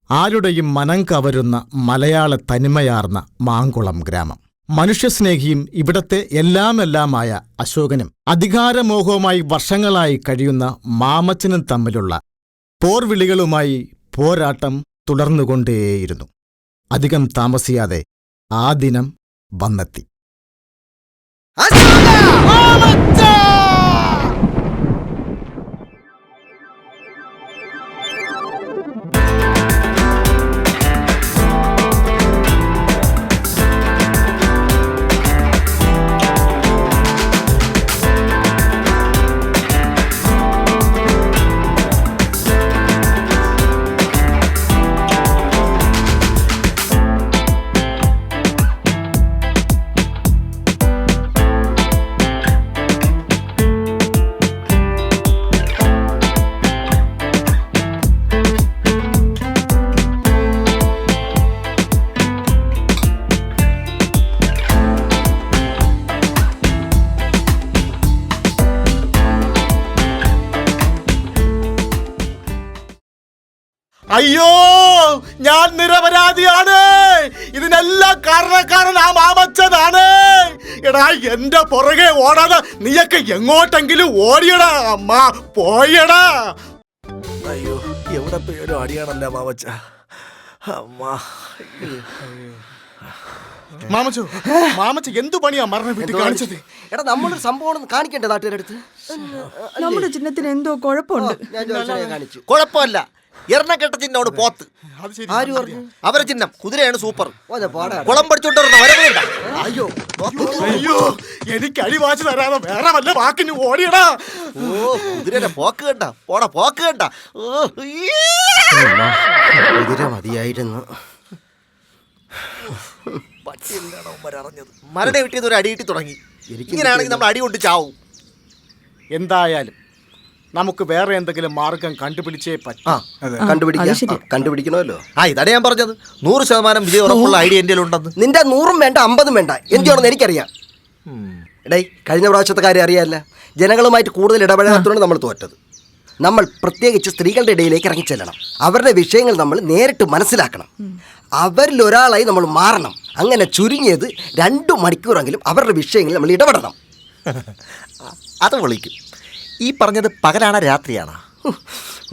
ആരുടെയും മനം കവരുന്ന മലയാള തനിമയാർന്ന മാങ്കുളം ഗ്രാമം. മനുഷ്യസ്നേഹിയും ഇവിടത്തെ എല്ലാമെല്ലാമായ അശോകനും അധികാരമോഹവുമായി വർഷങ്ങളായി കഴിയുന്ന മാമച്ചനും തമ്മിലുള്ള പോർവിളികളുമായി പോരാട്ടം തുടർന്നുകൊണ്ടേയിരുന്നു. അധികം താമസിയാതെ ആ ദിനം വന്നെത്തി. അയ്യോ, ഞാൻ നിരപരാധിയാണ്. ഇതിനെല്ലാം കാരണക്കാരൻ ആ മാമച്ചനാണ്. എടാ, എന്റെ പുറകെ ഓടാതെ നീയൊക്കെ എങ്ങോട്ടെങ്കിലും ഓടിയടാ. അമ്മ പോയടാ. അയ്യോ, എവിടെ പേരും അടിയാണല്ലോ മാമച്ച. മാമച്ച എന്തു പണിയാ മരണ വീട്ടിൽ കാണിച്ചത്? എടാ, നമ്മളൊരു സംഭവം കാണിക്കണ്ടേ നാട്ടുകാരടുത്ത്? നമ്മുടെ ചിഹ്നത്തിന് എന്തോ കുഴപ്പമുണ്ട്. കാണിച്ചു. കുഴപ്പമില്ല, എറണക്കെട്ട ചിഹ്നോട് പോത്ത്. ആര് പറഞ്ഞു? അവരെ ചിഹ്നം കുതിരയാണ്. സൂപ്പർ. കുളം പഠിച്ചോണ്ടിരുന്ന വരവുണ്ട. അയ്യോ അയ്യോ, എനിക്ക് അടി വാച്ച് തരാതെ വേറെ വല്ല വാക്കിന് ഓടിയടാ. ഓ, കുതിരയുടെ പോക്ക് കണ്ട. പോടാ, പോക്ക് കണ്ട. കുതിര മതിയായിരുന്നു. മരണ കിട്ടിയത് ഒരു അടി കിട്ടി തുടങ്ങി. ഇങ്ങനെയാണെങ്കിൽ നമ്മൾ അടി കൊണ്ട് ചാവും. എന്തായാലും നമുക്ക് വേറെ എന്തെങ്കിലും മാർഗം കണ്ടുപിടിച്ചേ പറ്റും. കണ്ടുപിടിക്കണമല്ലോ. ഇതാണ് ഞാൻ പറഞ്ഞത്. 100% വിജയം ഉറപ്പുള്ള ഐഡിയ എൻ്റെ ഉണ്ടെന്ന്. നിന്റെ 100ഉം വേണ്ട 50ഉം വേണ്ട, എന്തിനാണെന്ന് എനിക്കറിയാം. എടേ, കഴിഞ്ഞ പ്രാവശ്യത്തെ കാര്യം അറിയാമല്ല. ജനങ്ങളുമായിട്ട് കൂടുതൽ ഇടപെടാത്തതുകൊണ്ട് നമ്മൾ തോറ്റത്. നമ്മൾ പ്രത്യേകിച്ച് സ്ത്രീകളുടെ ഇടയിലേക്ക് ഇറങ്ങിച്ചെല്ലണം. അവരുടെ വിഷയങ്ങൾ നമ്മൾ നേരിട്ട് മനസ്സിലാക്കണം. അവരിൽ ഒരാളായി നമ്മൾ മാറണം. അങ്ങനെ ചുരുങ്ങിയത് 2 മണിക്കൂറെങ്കിലും അവരുടെ വിഷയങ്ങളിൽ നമ്മൾ ഇടപെടണം. അത് വിളിക്കും. ഈ പറഞ്ഞത് പകലാണോ രാത്രിയാണോ?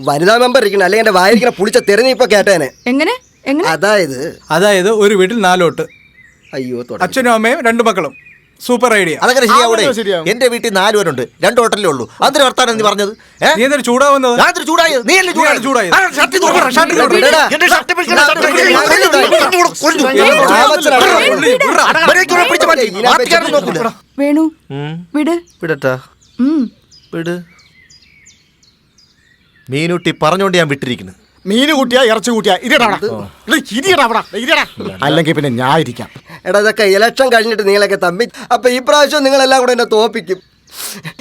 വനിതാ മെമ്പർ ഇരിക്കണം, അല്ലെങ്കിൽ എന്റെ വായിരിക്കണ പുളിച്ച തെരഞ്ഞെടുപ്പ് കേട്ടേനെ. എങ്ങനെ? അതായത് ഒരു വീട്ടിൽ 4 വോട്ട്. അയ്യോ, അച്ഛനും അമ്മയും 2 മക്കളും. Super idea. അതങ്ങനെ ശരിയാവൂടെ? എന്റെ വീട്ടിൽ 4 പേരുണ്ട്, 2 ഹോട്ടലേ ഉള്ളൂ. അതിന് വർത്താനം നീ പറഞ്ഞത്? നീ എന്തൊരു ചൂടാവുന്നത്? വേണു, വിട്. വിടട്ടാ, വിട്. മീനുട്ടി പറഞ്ഞോണ്ട് ഞാൻ വിട്ടിരിക്കുന്നു. മീന് കൂട്ടിയാ ഇറച്ചി കൂട്ടിയാ അല്ലെങ്കിൽ പിന്നെ ഞാൻ ഇരിക്കാം. എടാ, ഇതൊക്കെ ഇലക്ഷൻ കഴിഞ്ഞിട്ട് നിങ്ങളൊക്കെ തമ്മി. അപ്പൊ ഈ പ്രാവശ്യം നിങ്ങളെല്ലാം കൂടെ എന്നെ തോപ്പിക്കും.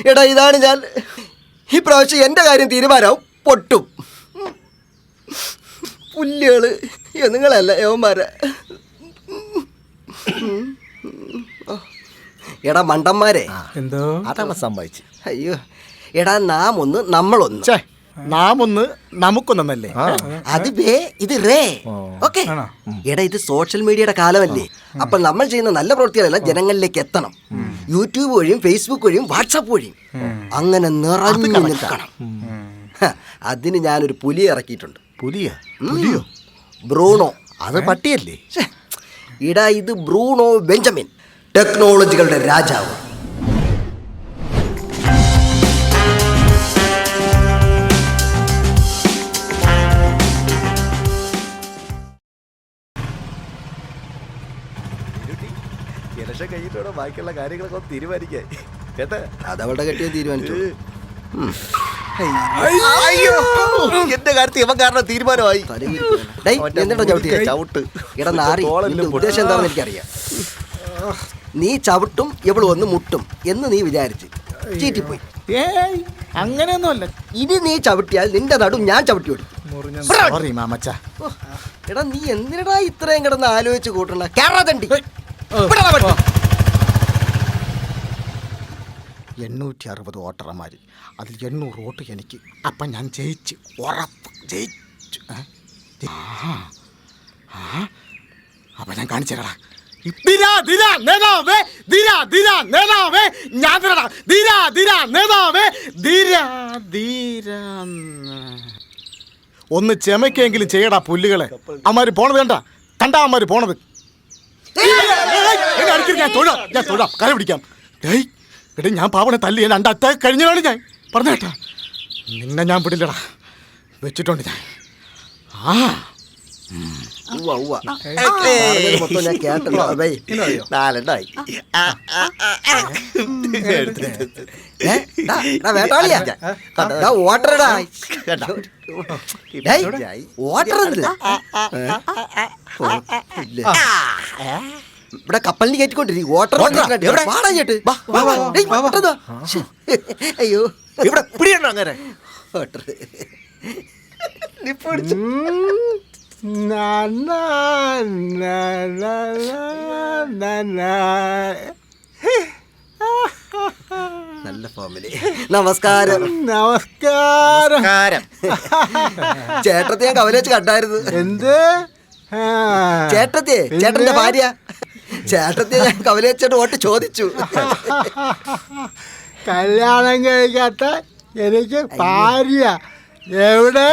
എടാ, ഇതാണ് ഞാൻ. ഈ പ്രാവശ്യം എന്റെ കാര്യം തീരുമാനവും പൊട്ടും. പുല്ലുകള് നിങ്ങളല്ല യവന്മാരെ. എടാ മണ്ടന്മാരെ, എന്തോ അതാണ് സംഭവിച്ചു. അയ്യോ, എടാ, നാം ഒന്ന് നമ്മളൊന്ന്. നാം ഒന്ന് നമുക്കൊന്നല്ലേ? അത് വേ, ഇത് റേ. ഓക്കെ. എടാ, ഇത് സോഷ്യൽ മീഡിയയുടെ കാലമല്ലേ. അപ്പോൾ നമ്മൾ ചെയ്യുന്ന നല്ല പ്രവൃത്തികളെല്ലാം ജനങ്ങളിലേക്ക് എത്തണം. യൂട്യൂബ് വഴിയും ഫേസ്ബുക്ക് വഴിയും വാട്സാപ്പ് വഴിയും അങ്ങനെ നിറഞ്ഞു നിൽക്കണം. അതിന് ഞാനൊരു പുലിയെ ഇറക്കിയിട്ടുണ്ട്. പുലിയോ? ബ്രൂണോ. അത് പട്ടിയല്ലേ? ഇടാ, ഇത് ബ്രൂണോ ബെഞ്ചമിൻ, ടെക്നോളജികളുടെ രാജാവ്. ഇലക്ഷൻ കഴിഞ്ഞിട്ടോടെ ബാക്കിയുള്ള കാര്യങ്ങളൊക്കെ ഒന്ന് തീരുമാനിക്കാൻ കേട്ടാ. അതവളുടെ കെട്ടിയ തീരുമാനിച്ചു. എന്റെ കാര്യത്തിൽ ഇവൻ കാരണം തീരുമാനമായി. ചവിട്ട്. ഇടാ നാറി, ഉദ്ദേശം എന്താണെന്ന് എനിക്കറിയാം. നീ ചവിട്ടും എവള് വന്ന് മുട്ടും എന്ന് നീ വിചാരിച്ച് ചീറ്റിപ്പോയി. അങ്ങനെയൊന്നുമല്ല. ഇനി നീ ചവിട്ടിയാൽ നിന്റെ നടും ഞാൻ ചവിട്ടി കൊടുക്കും. എടാ, നീ എന്തിനടാ ഇത്രയും കിടന്ന് ആലോചിച്ച് കൂട്ടണ്ട? കേരളത്തണ്ടി 860 വോട്ടർമാർ, അതിൽ 800 വോട്ട് എനിക്ക്. അപ്പം ഞാൻ ജയിച്ചു, ഉറപ്പ് ജയിച്ചു. അപ്പൊ ഞാൻ കാണിച്ചു തരാടാ. ഞാൻ തരാടാ. ഒന്ന് ചെമക്കെങ്കിലും ചെയ്യടാ പുല്ലുകളെ. അമ്മാര് പോണത് കണ്ടാ അമ്മാര് പോണത്. ഞാൻ തൊഴാം കര പിടിക്കാം. എടേ ഞാൻ പാവണെ തല്ലി ഞാൻ 2 അറ്റാക്ക് കഴിഞ്ഞാണ് ഞാൻ പറഞ്ഞേട്ടാ. നിന്നെ ഞാൻ വിടില്ലടാ, വെച്ചിട്ടുണ്ട് ഞാൻ. മൊത്തം ഞാൻ കേട്ടല്ലോ. നാലെണ്ണായി. വേട്ടാളിയാ ഓട്ടറടാ ഓട്ടർ. ഇവിടെ കപ്പലിന് കയറ്റിക്കൊണ്ടിരിക്കും ഓട്ടർ. അയ്യോ ഇവിടെ പിടിയണ്ട അങ്ങനെ. ഓട്ടർ നല്ല ഫാമിലി. നമസ്കാരം. ചേട്ടത്തെ ഞാൻ കവല വെച്ച് കണ്ടായിരുന്നു. എന്ത് ചേട്ടന്റെ ഭാര്യ ചേട്ടത്തെ ഞാൻ കവല വെച്ചിട്ട് വോട്ട് ചോദിച്ചു. കല്യാണം കഴിക്കാത്ത എനിക്ക് ഭാര്യ എവിടെ?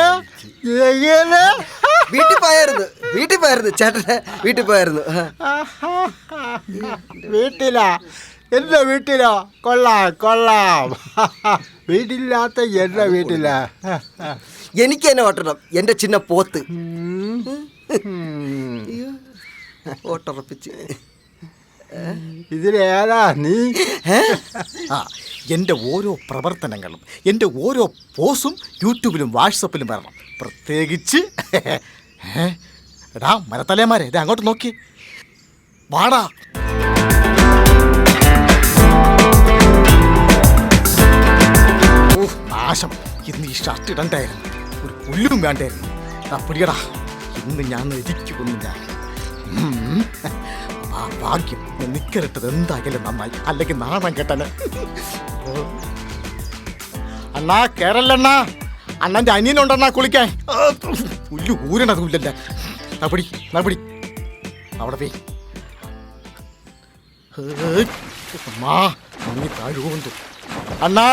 വീട്ടിൽ പോയായിരുന്നു ചേട്ടനെ വീട്ടിൽ പോയായിരുന്നു. വീട്ടിലാ? എന്റെ വീട്ടിലോ? കൊള്ളാം. വീട്ടില്ലാത്ത എന്റെ വീട്ടിലാ. എനിക്ക് തന്നെ ഓട്ടണം, എന്റെ ചിന്ന പോത്ത്. ഓട്ടുറപ്പിച്ച് ഇതിലേതാ നീ? എൻ്റെ ഓരോ പ്രവർത്തനങ്ങളും എൻ്റെ ഓരോ പോസ്റ്റും യൂട്യൂബിലും വാട്സപ്പിലും വരണം. പ്രത്യേകിച്ച് എടാ മരത്തലേമാരെ ഇത് അങ്ങോട്ട് നോക്കി വാടാ. നാശം, ഇന്ന് ഈ ഷർട്ട് ഇടണ്ടായിരുന്നു, ഒരു പുല്ലും വേണ്ടായിരുന്നു. പിടിയടാ, ഇന്ന് ഞാൻ ഇരിക്കുന്നു ഞാൻ. ആ ഭാഗ്യം നിക്കറിട്ടത് എന്തായാലും നന്നായി, അല്ലെങ്കിൽ നാണം കേട്ടനെ. അണ്ണാ കേരളണ്ണാ, അണ്ണൻ്റെ അനിയനുണ്ടെണ്ണാ കുളിക്കാൻ. പുല്ല് ഊരണത് പുല്ലല്ലേ. നപിടി അവിടെ പോയി. അമ്മാ നീ താഴോന്തു. അണ്ണാ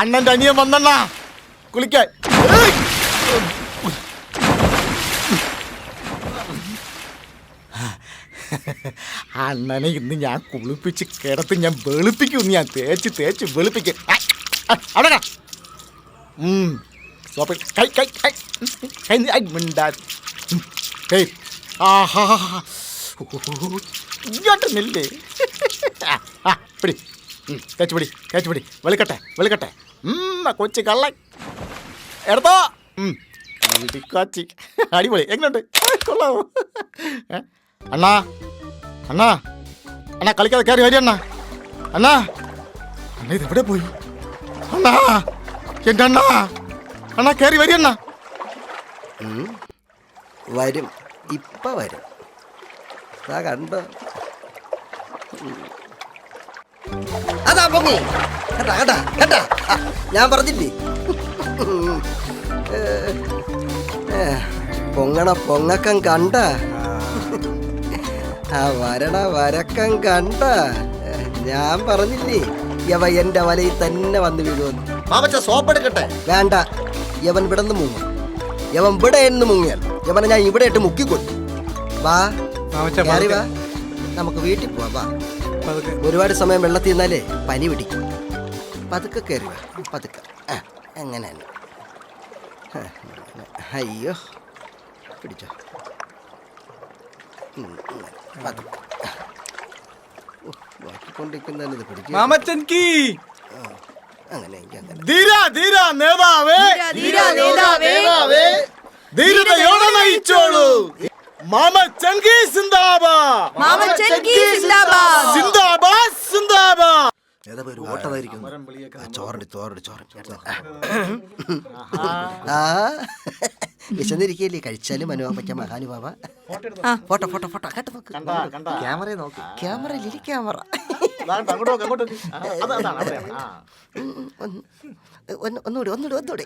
അണ്ണൻ്റെ അനിയൻ വന്നണ്ണാ കുളിക്കാൻ. അണ്ണനെ ഇന്ന് ഞാൻ കുളിപ്പിച്ച് കിടത്ത് ഞാൻ വെളുപ്പിക്കും. ഞാൻ തേച്ച് വെളുപ്പിക്കും. അവിടെ സോപ്പിൽ ഇങ്ങോട്ട് നില്ലേ. പിടി തേച്ച് പിടി വെളുക്കട്ടെ. കൊച്ചു കള്ളൻ എടുത്തോ. കാച്ചി അടിപൊളി. എങ്ങനെയുണ്ട്? കൊള്ളാവോ? അണ്ണാ കളിക്കാതെ കയറി വരി. അണ്ണാ ഇതെവിടെ പോയി? എൻ്റെ അണ്ണാ കയറി വരി. വരും, ഇപ്പ വരും. കണ്ടോ? അതാ പൊങ്ങി. കേട്ടാ ഞാൻ പറഞ്ഞില്ലേ, പൊങ്ങക്കം കണ്ട. ആ വരക്കം കണ്ട. ഞാൻ പറഞ്ഞില്ലേ യവ എന്റെ വലയിൽ തന്നെ വന്ന് വീഴുവന്നു. മാമച്ച സോപ്പ് എടുക്കട്ടെ? വേണ്ട, യവൻ ഇവിടെ നിന്ന് മുങ്ങും. യവൻ ഇവിടെ എന്ന് മുങ്ങിയാൽ യവനെ ഞാൻ ഇവിടെ ഇട്ട് മുക്കിക്കൊള്ളു. വാ കയറി വാ, നമുക്ക് വീട്ടിൽ പോവാം. വാ. ഒരുപാട് സമയം വെള്ളത്തിൽ നിന്നാലേ പനി പിടിക്കും. പതുക്കെ കയറി വാ, പതുക്കെ. അങ്ങനെ തന്നെ. അയ്യോ പിടിച്ചോ. വാക്കിക്കൊണ്ടിരിക്കുന്നതിന് പിടിക്കും. മാമച്ചൻ കീ അങ്ങനെ ധീരതയോടെ നയിച്ചോളൂ. മാമച്ചൻ കീ സിന്ദാബാദ്. വിശന്നിരിക്കല്ലേ, കഴിച്ചാലും അനുഭവ മഹാനുഭാവ. ഫോട്ടോ കേട്ടോ നോക്ക്. ക്യാമറ നോക്ക്. ക്യാമറ അങ്ങോട്ട് നോക്ക്, അങ്ങോട്ട് നോക്ക്. അതാണ് അവിടെയാണ്. ഒന്നുകൂടി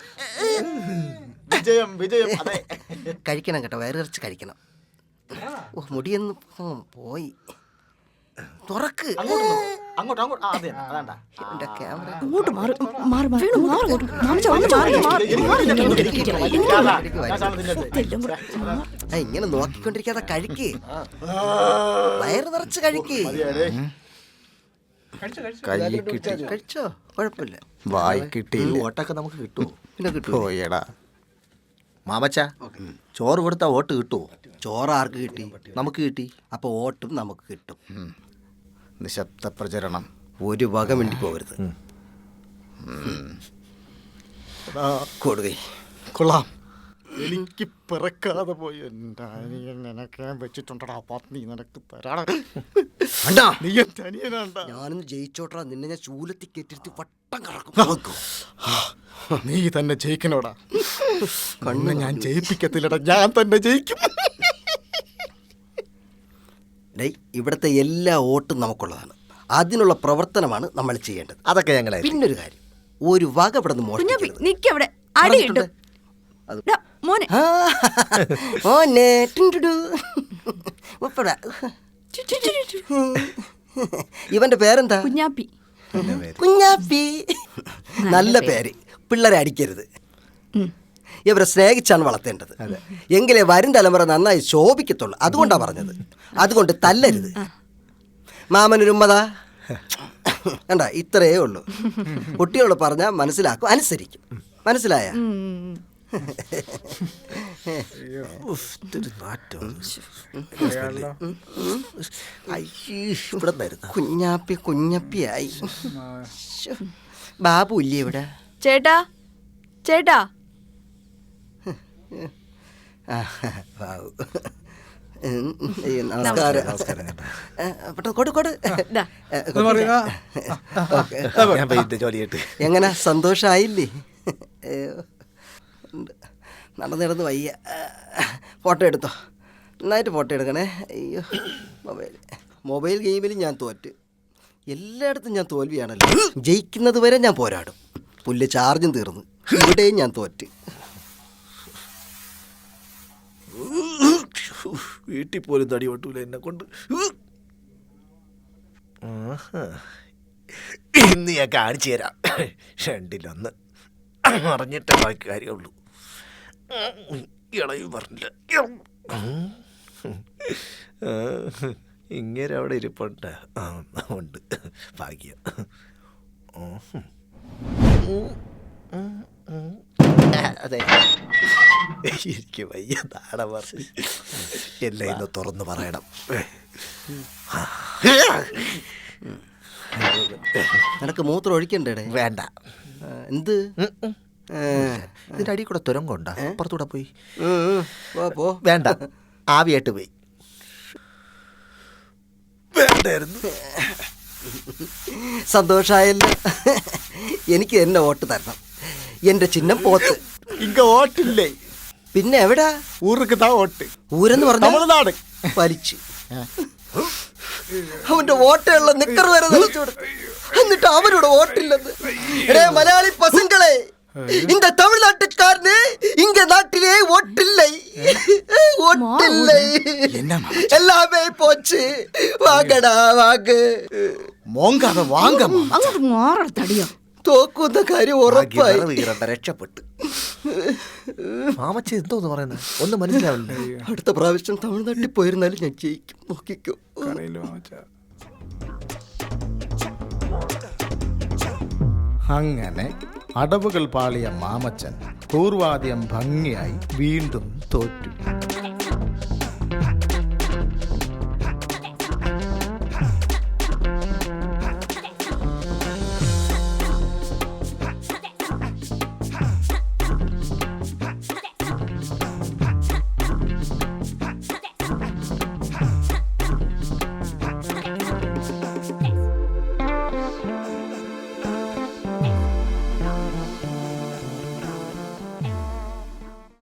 വിജയം വിജയം. അതെ, കഴിക്കണം കേട്ടോ, വയറിറച്ച് കഴിക്കണം. ഓ മുടിയൊന്ന് പോയി. തുറക്ക്. അങ്ങോട്ട് നോക്ക്. അങ്ങോട്ട് അങ്ങോട്ട്. അതെ, അതാണ്ടാ. എന്റെ ക്യാമറ അങ്ങോട്ട് മാറി മാറി മാറി അങ്ങോട്ട് മാമിച്ച ഒന്ന് മാറി മാറി ഇങ്ങനെ നോക്കിക്കൊണ്ടിരിക്കാതെ കഴിക്ക്. വയറ് നിറച്ച് കഴിക്ക്. കഴിച്ചോ, കുഴപ്പമില്ല. വായി കിട്ടിയില്ല. ഓട്ടൊക്കെ നമുക്ക് കിട്ടുമോ? പിന്നെ കിട്ടുമോ? പോയടാ മാമച്ച, ചോറ് കൊടുത്താ വോട്ട് കിട്ടുമോ? ചോറ് ആർക്ക് കിട്ടി? നമുക്ക് കിട്ടി. അപ്പൊ വോട്ടും നമുക്ക് കിട്ടും. നിശബ്ദ പ്രചരണം. ഒരു വക മിണ്ടി പോകരുത്. കൊടുകൈ. കൊള്ളാം. എനിക്ക് പിറക്കാതെ പോയി എൻ്റെ അനിയൻ നിനക്ക് വെച്ചിട്ടുണ്ടടാ. പത്നി നിനക്ക് തരാടാ. നീ എൻ്റെ അനിയനാണ്ടാ. ഞാനൊന്ന് ജയിച്ചോട്ടാ. നിന്നെ ഞാൻ ചൂലത്തി കെട്ടിരുത്തി വട്ടം കറക്കും. നീ തന്നെ ജയിക്കണോടാ. കണ്ണ് ഞാൻ ജയിപ്പിക്കത്തില്ലടാ, ഞാൻ തന്നെ ജയിക്കും. ഡേയ്, ഇവിടുത്തെ എല്ലാ വോട്ടും നമുക്കുള്ളതാണ്. അതിനുള്ള പ്രവർത്തനമാണ് നമ്മൾ ചെയ്യേണ്ടത്. അതൊക്കെ ഞങ്ങളെ. പിന്നൊരു കാര്യം, ഒരു വക ഇവിടെ നിന്ന് മോഷ്ടിക്കരുത്. നിക്കവിടെ അടി കിട്ടും. ഡാ, മോനെ മോനെ ടുണ്ടുടു. ഉപ്പടാ. ഇവന്റെ പേരെന്താ? കുഞ്ഞാപ്പി. കുഞ്ഞാപ്പി. നല്ല പേര്. പിള്ളേരെ അടിക്കരുത്. ഇവരെ സ്നേഹിച്ചാണ് വളർത്തേണ്ടത്. എങ്കിലേ വരും തലമുറ നന്നായി ശോഭിക്കത്തുള്ളൂ. അതുകൊണ്ടാണ് പറഞ്ഞത്. അതുകൊണ്ട് തല്ലരുത്. മാമനൊരുമ്മതാ കണ്ട, ഇത്രയേ ഉള്ളൂ. കുട്ടിയോട് പറഞ്ഞാൽ മനസ്സിലാക്കും, അനുസരിക്കും. മനസ്സിലായ? കുഞ്ഞാപ്പി കുഞ്ഞപ്പിയായി. ബാബു ഇല്ലേ ഇവിടെ? ചേട്ടാ ചേട്ടാ. ബാബു നമസ്കാരം. എങ്ങനെ സന്തോഷായില്ലേ? നടന്നിടന്ന് വയ്യ. ഫോട്ടോ എടുത്തോ, നന്നായിട്ട് ഫോട്ടോ എടുക്കണേ. അയ്യോ, മൊബൈൽ ഗെയിമിൽ ഞാൻ തോറ്റ്. എല്ലായിടത്തും ഞാൻ തോൽവിയാണല്ലോ. ജയിക്കുന്നത് വരെ ഞാൻ പോരാടും. പുല്ല് ചാർജും തീർന്നു. ഇവിടെയും ഞാൻ തോറ്റ്. വീട്ടിൽ പോലും തടി വെട്ടൂല എന്നെ കൊണ്ട്. ഇന്ന് ഞാൻ കാണിച്ചു തരാം. രണ്ടിലൊന്ന് അറിഞ്ഞിട്ടേ ബാക്കി കാര്യമുള്ളൂ. ഇളയും പറഞ്ഞില്ല. ഇങ്ങനെ അവിടെ ഇരിപ്പുണ്ട്. ഉണ്ട് ഭാഗ്യം. അതെ, എനിക്ക് വയ്യ. നാടൻ പറഞ്ഞ് എല്ലാം ഇന്ന് തുറന്ന് പറയണം. നിനക്ക് മൂത്രം ഒഴിക്കണ്ടേ? വേണ്ട. എന്ത്? ഇതിൻ്റെ അടി കൂടെ തുരങ്കുണ്ടാ? പുറത്തൂടെ പോയി. പോ. വേണ്ട, ആവിയായിട്ട് പോയി. വേണ്ടായിരുന്നു. സന്തോഷായല്ലോ. എനിക്ക് എന്നെ വോട്ട് തരണം. എന്റെ ചിഹ്നം പോത്ത്. ഇങ്ങ വോട്ടില്ലേ? പിന്നെ എവിടാ? ഊർക്ക് താ വോട്ട്. ഊരെന്ന് പറഞ്ഞ തമിഴ്നാട്. വലിച്ചു അവന്റെ വോട്ടുള്ള നിക്കർ വരെ തെളിച്ചു കൊടുത്തു. എന്നിട്ട് അവരുടെ വോട്ടില്ലെന്ന്. എടേ മലയാളി പസങ്ങളെ, இந்த தமிழ்நாட்டுக்காரனு இங்க நாட்டிலே ஓட்டில்லை. ஓட்டில்லை. எல்லாமே போச்சு. வாங்கடா வாங்க. മോങ്കാത വാങ്ങ. അങ്ങോട്ട് മാറ തടിയോ. തോക്കുന്ന കാര്യം ഉറപ്പായി. രക്ഷപ്പെട്ടു. മാമച്ച എന്തോന്ന് പറയുന്നത് ഒന്നും മനസ്സിലാവില്ല. അടുത്ത പ്രാവശ്യം തമിഴ്നാട്ടിൽ പോയിരുന്നാലും ഞാൻ ജയിക്കും. നോക്കിക്കോ. അങ്ങനെ അടവുകൾ പാളിയ മാമച്ചൻ പൂർവാദ്യം ഭംഗിയായി വീണ്ടും തോറ്റു.